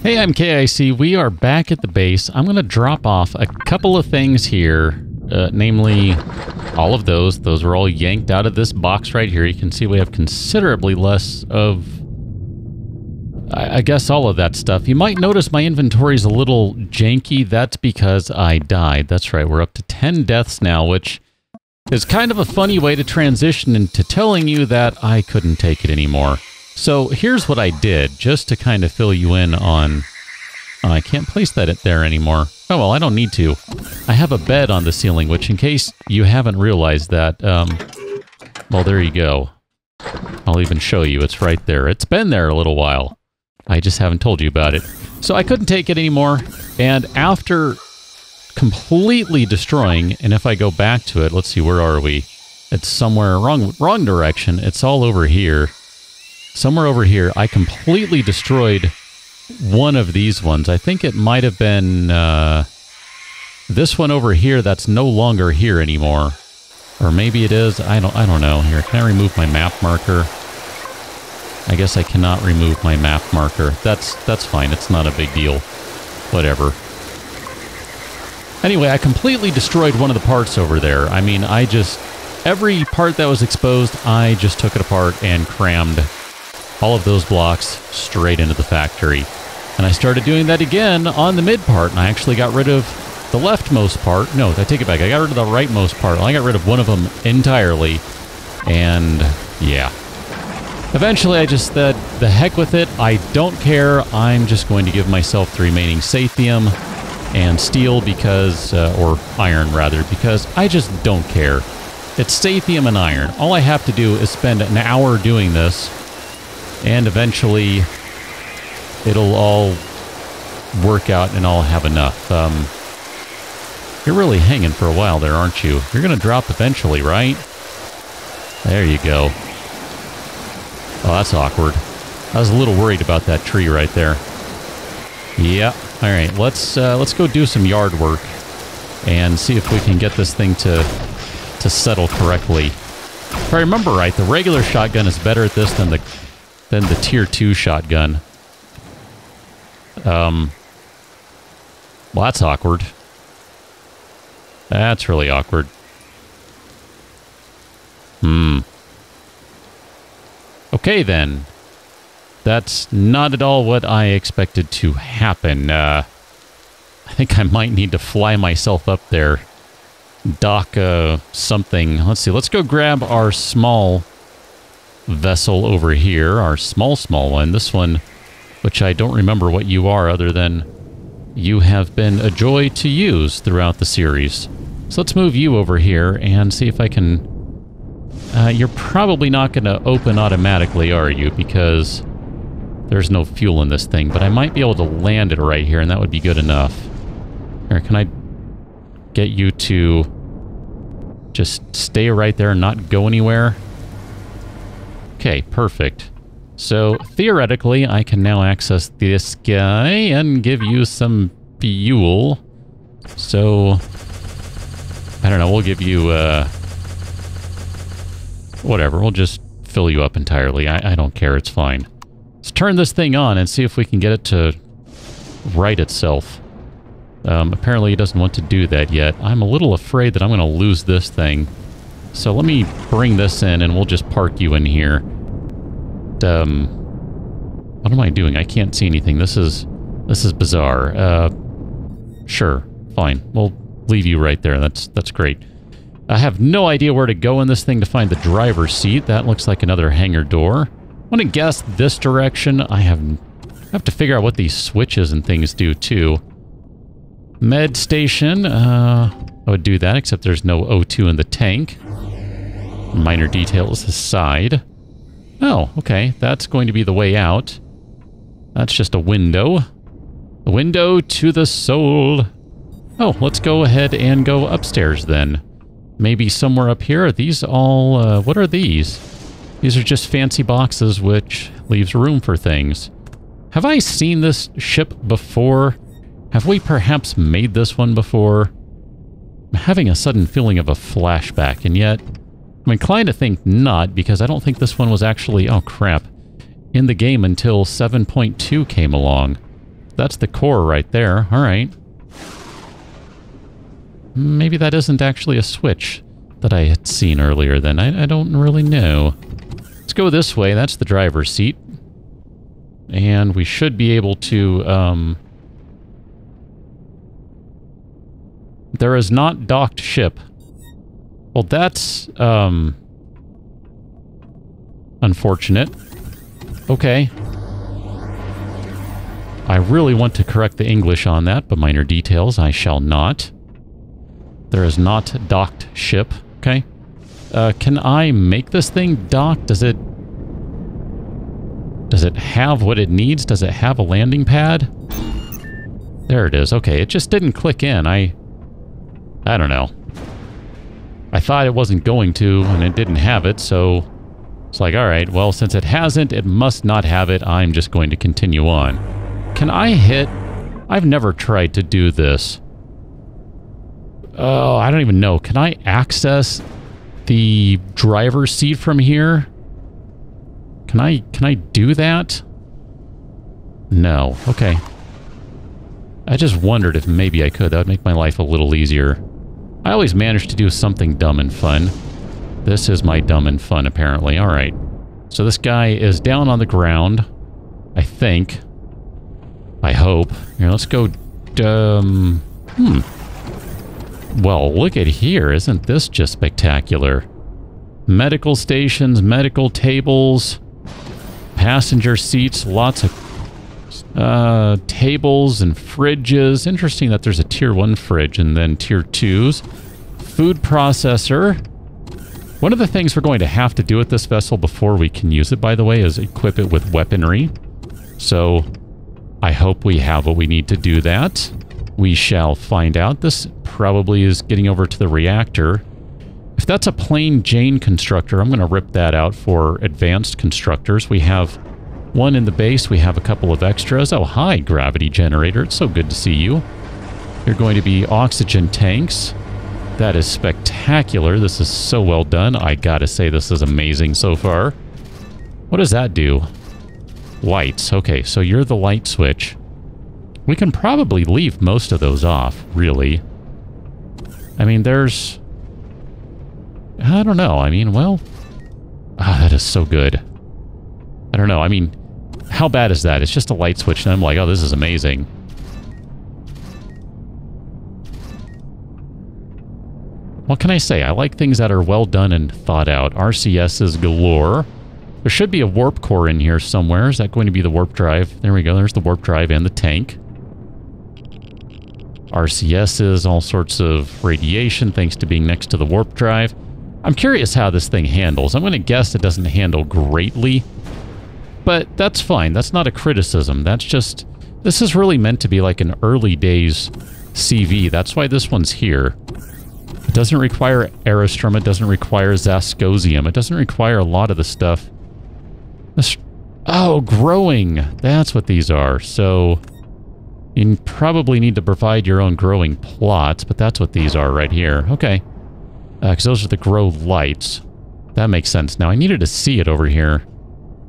Hey, I'm KIC. We are back at the base. I'm going to drop off a couple of things here, namely all of those. Those were all yanked out of this box right here. You can see we have considerably less of, I guess, all of that stuff. You might notice my inventory is a little janky. That's because I died. That's right. We're up to 10 deaths now, which is kind of a funny way to transition into telling you that I couldn't take it anymore. So here's what I did, just to kind of fill you in on... Oh, I can't place that there anymore. Oh, well, I don't need to. I have a bed on the ceiling, which in case you haven't realized that, well, there you go. I'll even show you. It's right there. It's been there a little while. I just haven't told you about it. So I couldn't take it anymore, and after completely destroying, and if I go back to it, let's see, where are we? It's somewhere wrong direction. It's all over here. Somewhere over here, I completely destroyed one of these ones. I think it might have been this one over here that's no longer here anymore. Or maybe it is. I don't know. Here, can I remove my map marker? I guess I cannot remove my map marker. That's fine. It's not a big deal. Whatever. Anyway, I completely destroyed one of the parts over there. I mean, every part that was exposed, I just took it apart and crammed all of those blocks straight into the factory. And I started doing that again on the mid part, and I actually got rid of the leftmost part. No, I take it back. I got rid of the rightmost part. I got rid of one of them entirely. And, yeah. Eventually, I just said, the heck with it. I don't care. I'm just going to give myself the remaining Sathium and steel because, or iron rather, because I just don't care. It's Sathium and iron. All I have to do is spend an hour doing this, and eventually it'll all work out and I'll have enough. You're really hanging for a while there, aren't you? You're going to drop eventually, right? There you go. Oh, that's awkward. I was a little worried about that tree right there. Yeah. All right, let's go do some yard work and see if we can get this thing to settle correctly. If I remember right, the regular shotgun is better at this than the tier 2 shotgun. Well, that's awkward. That's really awkward. Okay, then. That's not at all what I expected to happen. I think I might need to fly myself up there. Dock something. Let's see. Let's go grab our small vessel over here. Our small one. This one, which I don't remember what you are other than you have been a joy to use throughout the series. So let's move you over here and see if I can... you're probably not going to open automatically, are you? Because there's no fuel in this thing, but I might be able to land it right here, and that would be good enough. Here, can I get you to just stay right there and not go anywhere? Okay, perfect. So, theoretically, I can now access this guy and give you some fuel. So, I don't know, we'll give you, whatever, we'll just fill you up entirely. I don't care, it's fine. Let's turn this thing on and see if we can get it to right itself. Apparently it doesn't want to do that yet. I'm a little afraid that I'm going to lose this thing. So let me bring this in and we'll just park you in here. What am I doing? I can't see anything. This is bizarre. Sure, fine. We'll leave you right there. That's great. I have no idea where to go in this thing to find the driver's seat. That looks like another hangar door. I'm going to guess this direction. I have to figure out what these switches and things do, too. Med station. I would do that, except there's no O2 in the tank. Minor details aside. Oh, okay. That's going to be the way out. That's just a window. A window to the soul. Oh, let's go ahead and go upstairs, then. Maybe somewhere up here. Are these all... what are these? These are just fancy boxes, which leaves room for things. Have I seen this ship before? Have we perhaps made this one before? I'm having a sudden feeling of a flashback, and yet I'm inclined to think not, because I don't think this one was actually, oh crap, in the game until 7.2 came along. that's the core right there. All right. Maybe that isn't actually a switch that I had seen earlier then. I don't really know. Let's go this way. That's the driver's seat. And we should be able to... There is not docked ship. Well, that's... unfortunate. Okay. I really want to correct the English on that, but minor details I shall not. There is not docked ship. Okay. Can I make this thing dock? Does it have what it needs? Does it have a landing pad? There it is. Okay, it just didn't click in. I don't know. I thought it wasn't going to, and it didn't have it, so it's like, all right, well, since it hasn't, it must not have it. I'm just going to continue on. Can I hit? I've never tried to do this. Oh, I don't even know. Can I access the driver's seat from here? Can I do that? No. Okay. I just wondered if maybe I could. That would make my life a little easier. I always manage to do something dumb and fun. This is my dumb and fun, apparently. All right. So this guy is down on the ground, I think. I hope. Here, let's go... Well, look at here. Isn't this just spectacular? Medical stations, medical tables, passenger seats, lots of tables and fridges. Interesting that there's a tier 1 fridge and then tier 2s. Food processor. One of the things we're going to have to do with this vessel before we can use it, by the way, is equip it with weaponry. So I hope we have what we need to do that. We shall find out. This probably is getting over to the reactor. If that's a plain Jane constructor, I'm going to rip that out for advanced constructors. We have one in the base. We have a couple of extras. Oh, hi, gravity generator. It's so good to see you. You're going to be oxygen tanks. That is spectacular. This is so well done. I gotta say, this is amazing so far. What does that do? Lights. Okay, so you're the light switch. We can probably leave most of those off, really. I mean, there's... I don't know. I mean, well... Ah, that is so good. I don't know. I mean, how bad is that? It's just a light switch, and I'm like, oh, this is amazing. What can I say? I like things that are well done and thought out. RCSs galore. There should be a warp core in here somewhere. Is that going to be the warp drive? There we go. There's the warp drive and the tank. RCSs, all sorts of radiation thanks to being next to the warp drive. I'm curious how this thing handles. I'm going to guess it doesn't handle greatly. But that's fine. That's not a criticism. That's just... This is really meant to be like an early days CV. That's why this one's here. It doesn't require aerostrom. It doesn't require zascosium. It doesn't require a lot of the stuff. Oh, growing. That's what these are. So you probably need to provide your own growing plots, but that's what these are right here. Okay. Because those are the grow lights. That makes sense. Now, I needed to see it over here.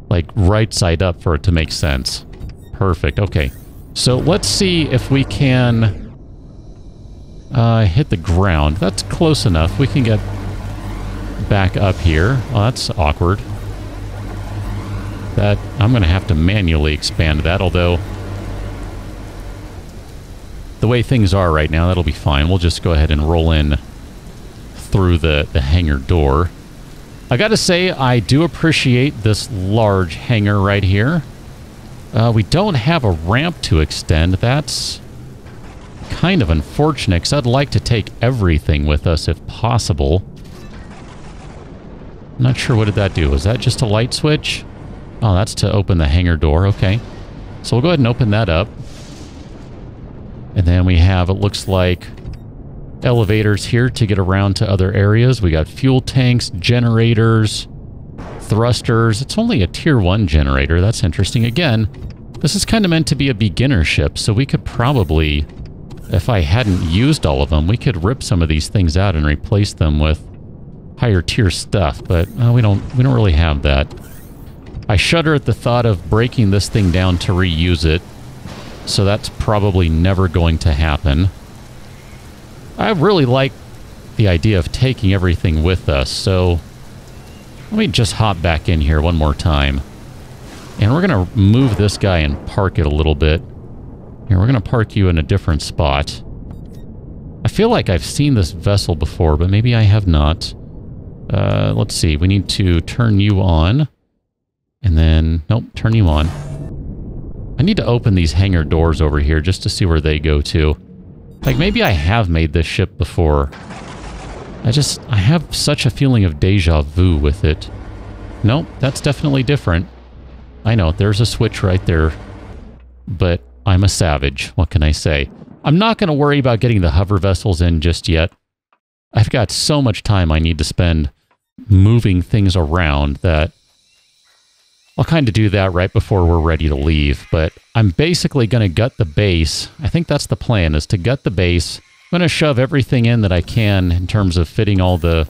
Like, right side up for it to make sense. Perfect. Okay. So let's see if we can... hit the ground. That's close enough. We can get back up here. Oh, that's awkward. That I'm going to have to manually expand that, although the way things are right now, that'll be fine. We'll just go ahead and roll in through the hangar door. I gotta say, I do appreciate this large hangar right here. We don't have a ramp to extend. That's kind of unfortunate, because I'd like to take everything with us if possible. I'm not sure, what did that do? Was that just a light switch? Oh, that's to open the hangar door. Okay. So we'll go ahead and open that up. And then we have, it looks like, elevators here to get around to other areas. We got fuel tanks, generators, thrusters. It's only a tier 1 generator. That's interesting. Again, this is kind of meant to be a beginner ship, so we could probably... If I hadn't used all of them, we could rip some of these things out and replace them with higher tier stuff, but we don't really have that. I shudder at the thought of breaking this thing down to reuse it. So that's probably never going to happen. I really like the idea of taking everything with us, so let me just hop back in here one more time. And we're going to move this guy and park it a little bit. Here, we're going to park you in a different spot. I feel like I've seen this vessel before, but maybe I have not. Let's see. We need to turn you on. And then, nope, turn you on. I need to open these hangar doors over here just to see where they go to. Like, maybe I have made this ship before. I have such a feeling of deja vu with it. Nope, that's definitely different. I know, there's a switch right there. But I'm a savage. What can I say? I'm not going to worry about getting the hover vessels in just yet. I've got so much time I need to spend moving things around that I'll kind of do that right before we're ready to leave. But I'm basically going to gut the base. I think that's the plan, is to gut the base. I'm going to shove everything in that I can in terms of fitting all the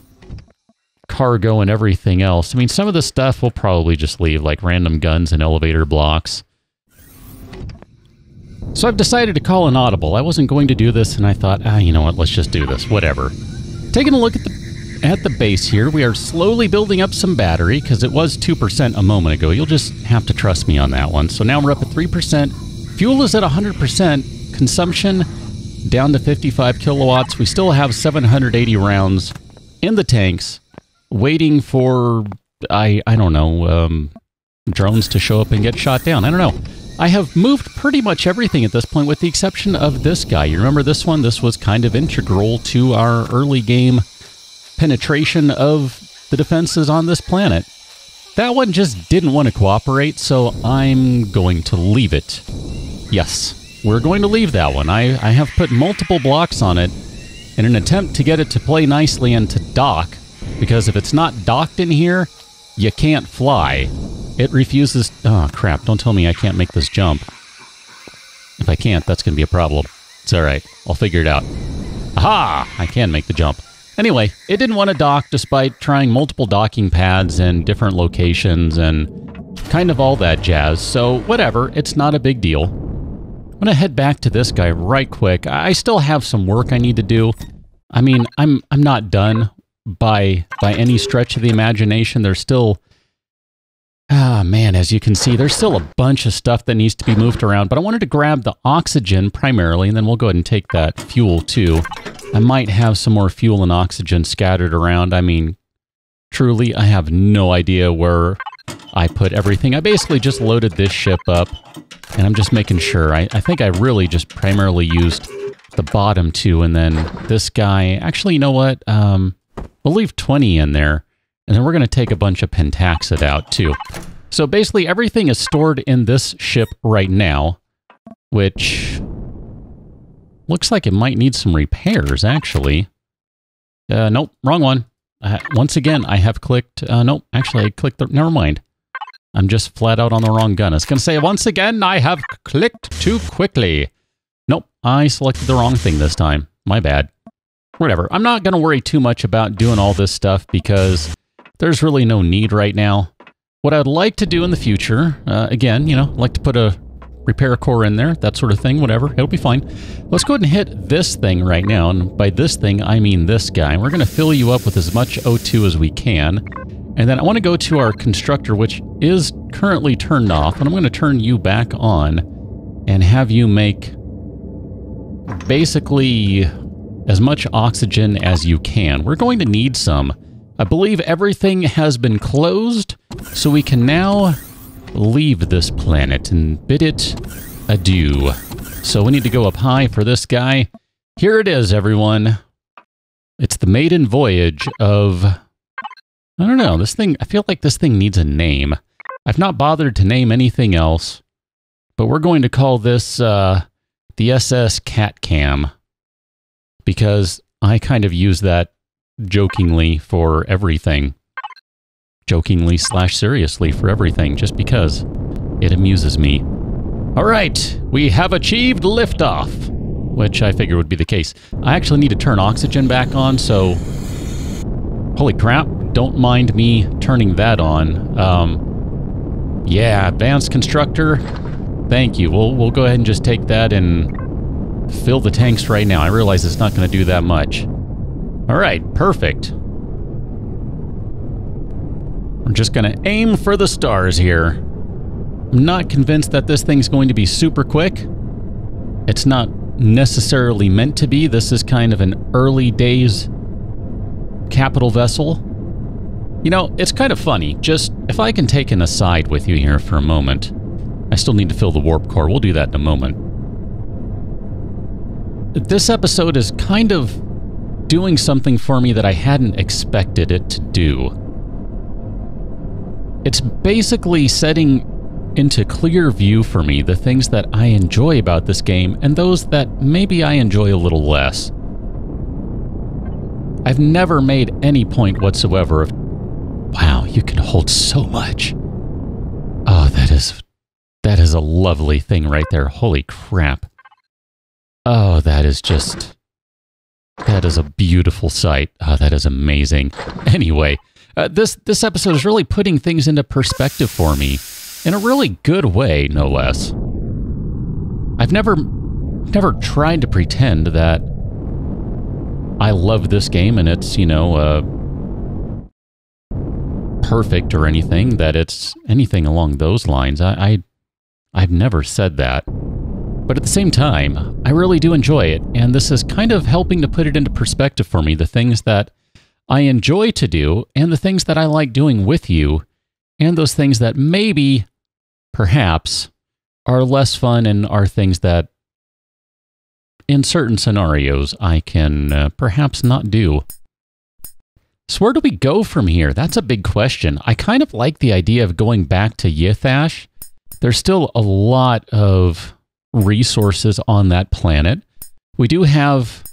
cargo and everything else. I mean, some of the stuff we'll probably just leave, like random guns and elevator blocks. So I've decided to call an audible. I wasn't going to do this, and I thought, you know what, let's just do this. Whatever. Taking a look at the base here, we are slowly building up some battery, because it was 2% a moment ago. You'll just have to trust me on that one. So now we're up at 3%. Fuel is at 100%. Consumption down to 55 kilowatts. We still have 780 rounds in the tanks, waiting for, I don't know, drones to show up and get shot down. I don't know. I have moved pretty much everything at this point, with the exception of this guy. You remember this one? This was kind of integral to our early game penetration of the defenses on this planet. That one just didn't want to cooperate, so I'm going to leave it. Yes, we're going to leave that one. I have put multiple blocks on it in an attempt to get it to play nicely and to dock, because if it's not docked in here, you can't fly. It refuses... Oh, crap. Don't tell me I can't make this jump. If I can't, that's going to be a problem. It's all right. I'll figure it out. Aha! I can make the jump. Anyway, it didn't want to dock despite trying multiple docking pads in different locations and kind of all that jazz. So, whatever. It's not a big deal. I'm going to head back to this guy right quick. I still have some work I need to do. I mean, I'm not done by any stretch of the imagination. There's still... Ah, man, as you can see, there's still a bunch of stuff that needs to be moved around, but I wanted to grab the oxygen primarily, and then we'll go ahead and take that fuel too. I might have some more fuel and oxygen scattered around. I mean, truly, I have no idea where I put everything. I basically just loaded this ship up, and I'm just making sure. I think I really just primarily used the bottom two, and then this guy... Actually, you know what? We'll leave 20 in there. And then we're going to take a bunch of pentaxid out, too. So basically, everything is stored in this ship right now, which looks like it might need some repairs, actually. Nope, wrong one. Once again, I have clicked... nope, actually, I clicked... Never mind. I'm just flat out on the wrong gun. I was going to say, once again, I have clicked too quickly. Nope, I selected the wrong thing this time. My bad. Whatever. I'm not going to worry too much about doing all this stuff, because... there's really no need right now. What I'd like to do in the future, again, you know, like to put a repair core in there, that sort of thing, whatever, it'll be fine. Let's go ahead and hit this thing right now, and by this thing, I mean this guy. We're going to fill you up with as much O2 as we can, and then I want to go to our constructor, which is currently turned off, and I'm going to turn you back on and have you make basically as much oxygen as you can. We're going to need some. I believe everything has been closed, so we can now leave this planet and bid it adieu. So we need to go up high for this guy. Here it is, everyone. It's the maiden voyage of... I don't know, this thing... I feel like this thing needs a name. I've not bothered to name anything else, but we're going to call this the SS Cat Cam, because I kind of use that jokingly for everything. Jokingly / seriously for everything, just because it amuses me. All right, we have achieved liftoff, which I figured would be the case. I actually need to turn oxygen back on, so... Holy crap, don't mind me turning that on. Yeah, advanced constructor. Thank you. We'll go ahead and just take that and fill the tanks right now. I realize it's not going to do that much. All right, perfect. I'm just going to aim for the stars here. I'm not convinced that this thing's going to be super quick. It's not necessarily meant to be. This is kind of an early days capital vessel. You know, it's kind of funny. Just, if I can take an aside with you here for a moment. I still need to fill the warp core. We'll do that in a moment. This episode is kind of doing something for me that I hadn't expected it to do. It's basically setting into clear view for me the things that I enjoy about this game and those that maybe I enjoy a little less. I've never made any point whatsoever of, wow, you can hold so much. Oh, that is a lovely thing right there. Holy crap. Oh, that is a beautiful sight. Oh, that is amazing. Anyway, this episode is really putting things into perspective for me in a really good way, no less. I've never tried to pretend that I love this game and it's, you know, perfect or anything, that it's anything along those lines. I've never said that. But at the same time, I really do enjoy it, and this is kind of helping to put it into perspective for me, the things that I enjoy to do, and the things that I like doing with you, and those things that maybe, perhaps, are less fun and are things that, in certain scenarios, I can perhaps not do. So where do we go from here? That's a big question. I kind of like the idea of going back to Ythash. There's still a lot of resources on that planet. We do have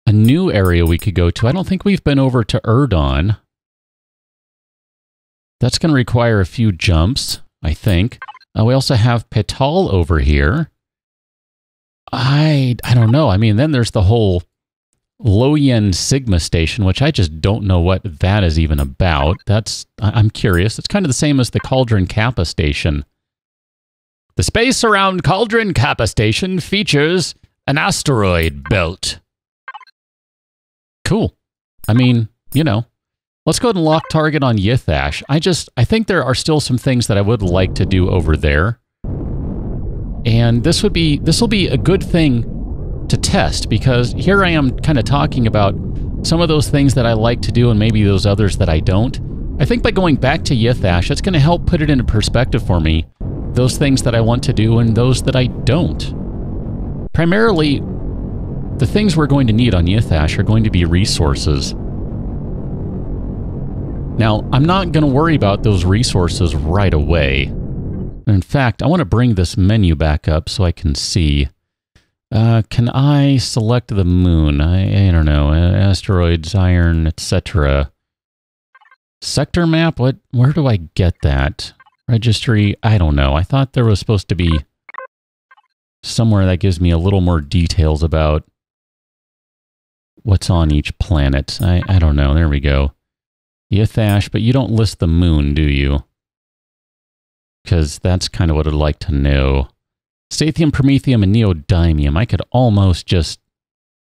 a new area we could go to. I don't think we've been over to Erdon. That's going to require a few jumps, I think. We also have Petal over here. I don't know. I mean, then there's the whole Loyen Sigma station, which I just don't know what that is even about. I'm curious. It's kind of the same as the Cauldron Kappa station. The space around Cauldron Kappa station features an asteroid belt. Cool. I mean, you know, let's go ahead and lock target on Ythash. I think there are still some things that I would like to do over there. And this will be a good thing to test, because here I am kind of talking about some of those things that I like to do and maybe those others that I don't. I think by going back to Ythash, it's going to help put it into perspective for me, those things that I want to do and those that I don't. Primarily, the things we're going to need on Ythash are going to be resources. Now, I'm not going to worry about those resources right away. In fact, I want to bring this menu back up so I can see. Can I select the moon? I don't know. Asteroids, iron, etc. Sector map? Where do I get that? Registry? I don't know. I thought there was supposed to be somewhere that gives me a little more details about what's on each planet. I don't know. There we go. Ythash, but you don't list the moon, do you? Because that's kind of what I'd like to know. Stathium, Promethium, and Neodymium. I could almost just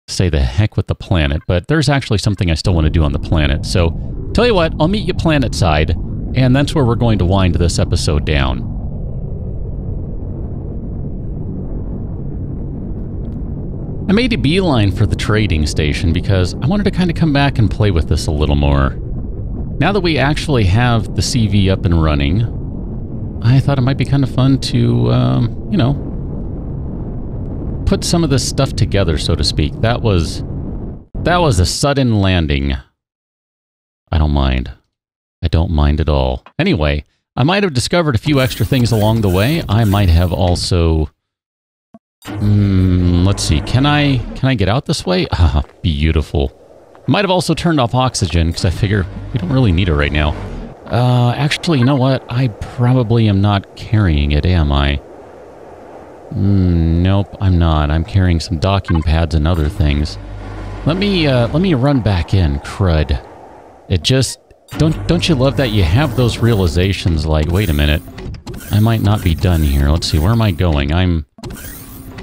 say the heck with the planet, but there's actually something I still want to do on the planet. So, tell you what, I'll meet you planet side, and that's where we're going to wind this episode down. I made a beeline for the trading station because I wanted to kind of come back and play with this a little more. Now that we actually have the CV up and running, I thought it might be kind of fun to, you know, put some of this stuff together, so to speak. That was a sudden landing. I don't mind. I don't mind at all. Anyway, I might have discovered a few extra things along the way. I might have also... let's see. Can I get out this way? Ah, beautiful. Might have also turned off oxygen, because I figure we don't really need it right now. Actually, you know what? I probably am not carrying it, am I? Nope, I'm not. I'm carrying some docking pads and other things. Let me run back in, crud. It just... Don't you love that you have those realizations like, wait a minute. I might not be done here. Let's see, where am I going?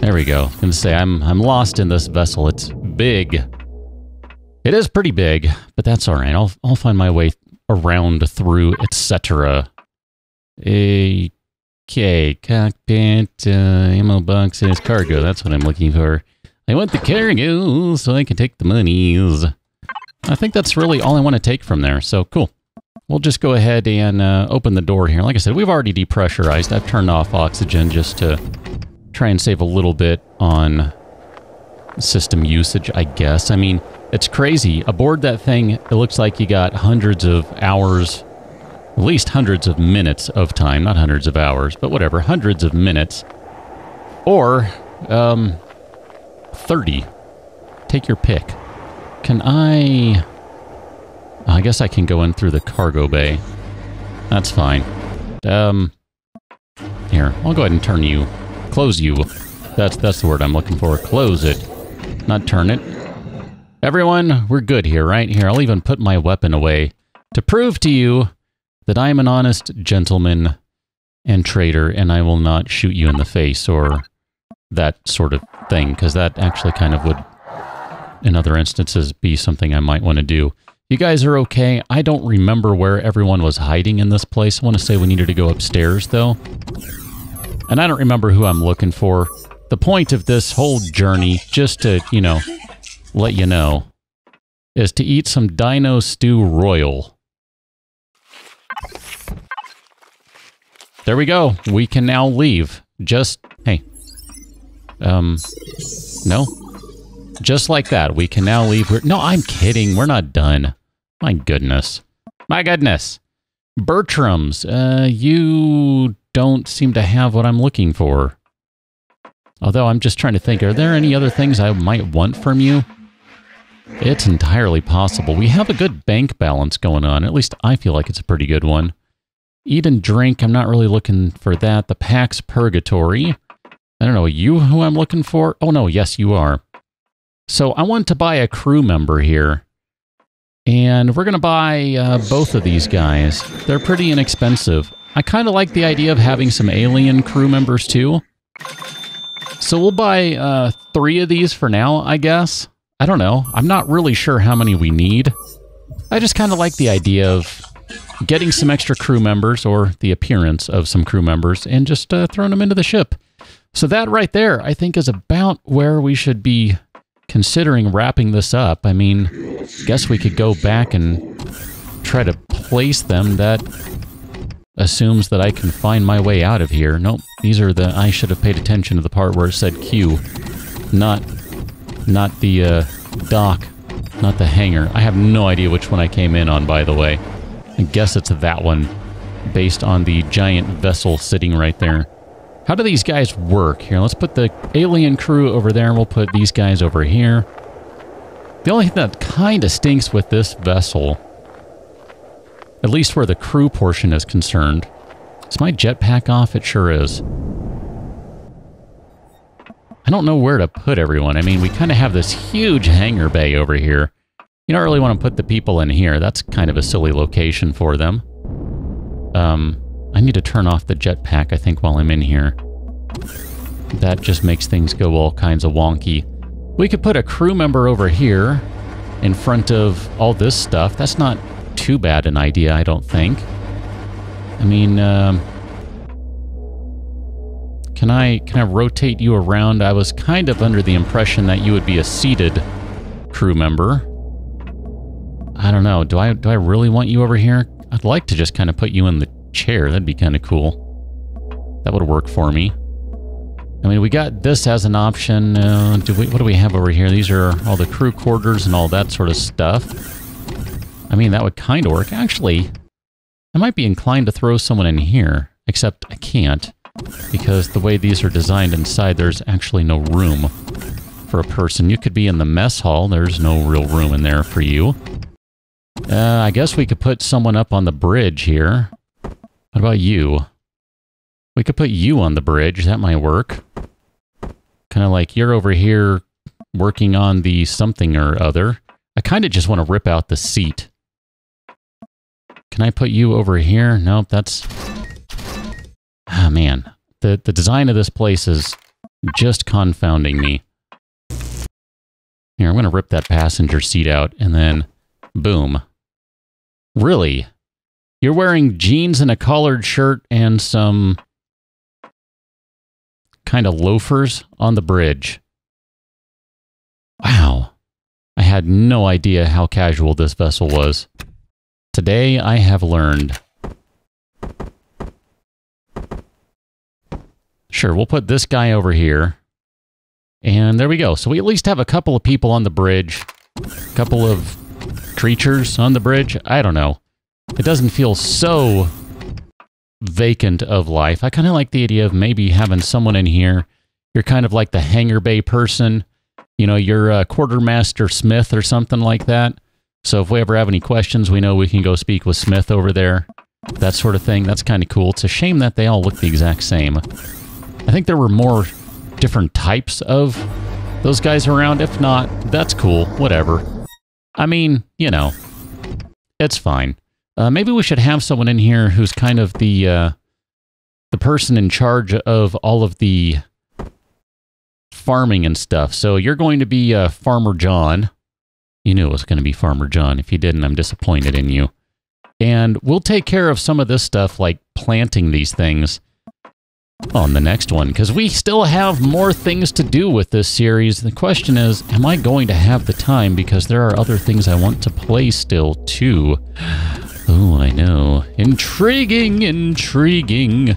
There we go. I was gonna say, I'm lost in this vessel. It's big. It is pretty big, but that's all right. I'll find my way around, through, etc. Okay, cockpit, ammo boxes, cargo. That's what I'm looking for. I want the cargo so I can take the monies. I think that's really all I want to take from there, so cool. We'll just go ahead and open the door here. Like I said, we've already depressurized. I've turned off oxygen just to try and save a little bit on system usage, I guess. I mean, it's crazy. Aboard that thing, it looks like you got hundreds of hours, at least hundreds of minutes of time. Not hundreds of hours, but whatever, hundreds of minutes. Or, 30. Take your pick. Can I guess I can go in through the cargo bay. That's fine. Here, I'll go ahead and turn you. Close you. That's the word I'm looking for. Close it. Not turn it. Everyone, we're good here, right? Here, I'll even put my weapon away to prove to you that I am an honest gentleman and traitor, and I will not shoot you in the face or that sort of thing, because that actually kind of would, in other instances, be something I might want to do. You guys are okay. I don't remember where everyone was hiding in this place. I want to say we needed to go upstairs, though. And I don't remember who I'm looking for. The point of this whole journey, just to, you know, let you know, is to eat some Dino Stew Royal. There we go. We can now leave. Just, hey. No. Just like that. We can now leave. No, I'm kidding. We're not done. My goodness. My goodness. Bertram's. You don't seem to have what I'm looking for. Although I'm just trying to think, are there any other things I might want from you? It's entirely possible. We have a good bank balance going on. At least I feel like it's a pretty good one. Eat and drink. I'm not really looking for that. The Pax Purgatory. I don't know. Are you who I'm looking for? Oh, no. Yes, you are. So I want to buy a crew member here. And we're going to buy both of these guys. They're pretty inexpensive. I kind of like the idea of having some alien crew members too. So we'll buy 3 of these for now, I guess. I don't know. I'm not really sure how many we need. I just kind of like the idea of getting some extra crew members, or the appearance of some crew members, and just throwing them into the ship. So that right there, I think, is about where we should be considering wrapping this up. I mean, guess we could go back and try to place them. That assumes that I can find my way out of here. Nope, these are the... I should have paid attention to the part where it said Q. Not the dock, not the hangar. I have no idea which one I came in on, by the way. I guess it's that one, based on the giant vessel sitting right there. How do these guys work? Here, let's put the alien crew over there, and we'll put these guys over here. The only thing that kind of stinks with this vessel, at least where the crew portion is concerned, is my jetpack off? It sure is. I don't know where to put everyone. I mean, we kind of have this huge hangar bay over here. You don't really want to put the people in here. That's kind of a silly location for them. I need to turn off the jetpack, I think, while I'm in here. That just makes things go all kinds of wonky. We could put a crew member over here in front of all this stuff. That's not too bad an idea, I don't think. I mean, can I rotate you around? I was kind of under the impression that you would be a seated crew member. I don't know. Do I really want you over here? I'd like to just kind of put you in the chair. That'd be kind of cool. That would work for me. I mean, we got this as an option. What do we have over here? These are all the crew quarters and all that sort of stuff. I mean, that would kind of work. Actually, I might be inclined to throw someone in here, except I can't, because the way these are designed inside, there's actually no room for a person. You could be in the mess hall. There's no real room in there for you. I guess we could put someone up on the bridge here. What about you? We could put you on the bridge. That might work. Kind of like you're over here working on the something or other. I kind of just want to rip out the seat. Can I put you over here? Nope, that's... Ah, man. The design of this place is just confounding me. Here, I'm going to rip that passenger seat out, and then, boom. Really? You're wearing jeans and a collared shirt and some kind of loafers on the bridge. Wow. I had no idea how casual this vessel was. Today, I have learned. Sure, we'll put this guy over here. And there we go. So we at least have a couple of people on the bridge. A couple of creatures on the bridge. I don't know. It doesn't feel so vacant of life. I kind of like the idea of maybe having someone in here. You're kind of like the hangar bay person. You know, you're a quartermaster Smith or something like that. So if we ever have any questions, we know we can go speak with Smith over there. That sort of thing. That's kind of cool. It's a shame that they all look the exact same. I think there were more different types of those guys around. If not, that's cool. Whatever. I mean, you know, it's fine. Maybe we should have someone in here who's kind of the person in charge of all of the farming and stuff. So you're going to be Farmer John. You knew it was going to be Farmer John. If you didn't, I'm disappointed in you. And we'll take care of some of this stuff, like planting these things, on the next one, because we still have more things to do with this series. The question is, am I going to have the time? Because there are other things I want to play still, too. Oh, I know. Intriguing, intriguing.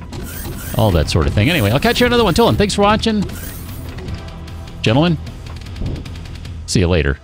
All that sort of thing. Anyway, I'll catch you on another one. Till then, thanks for watching. Gentlemen, see you later.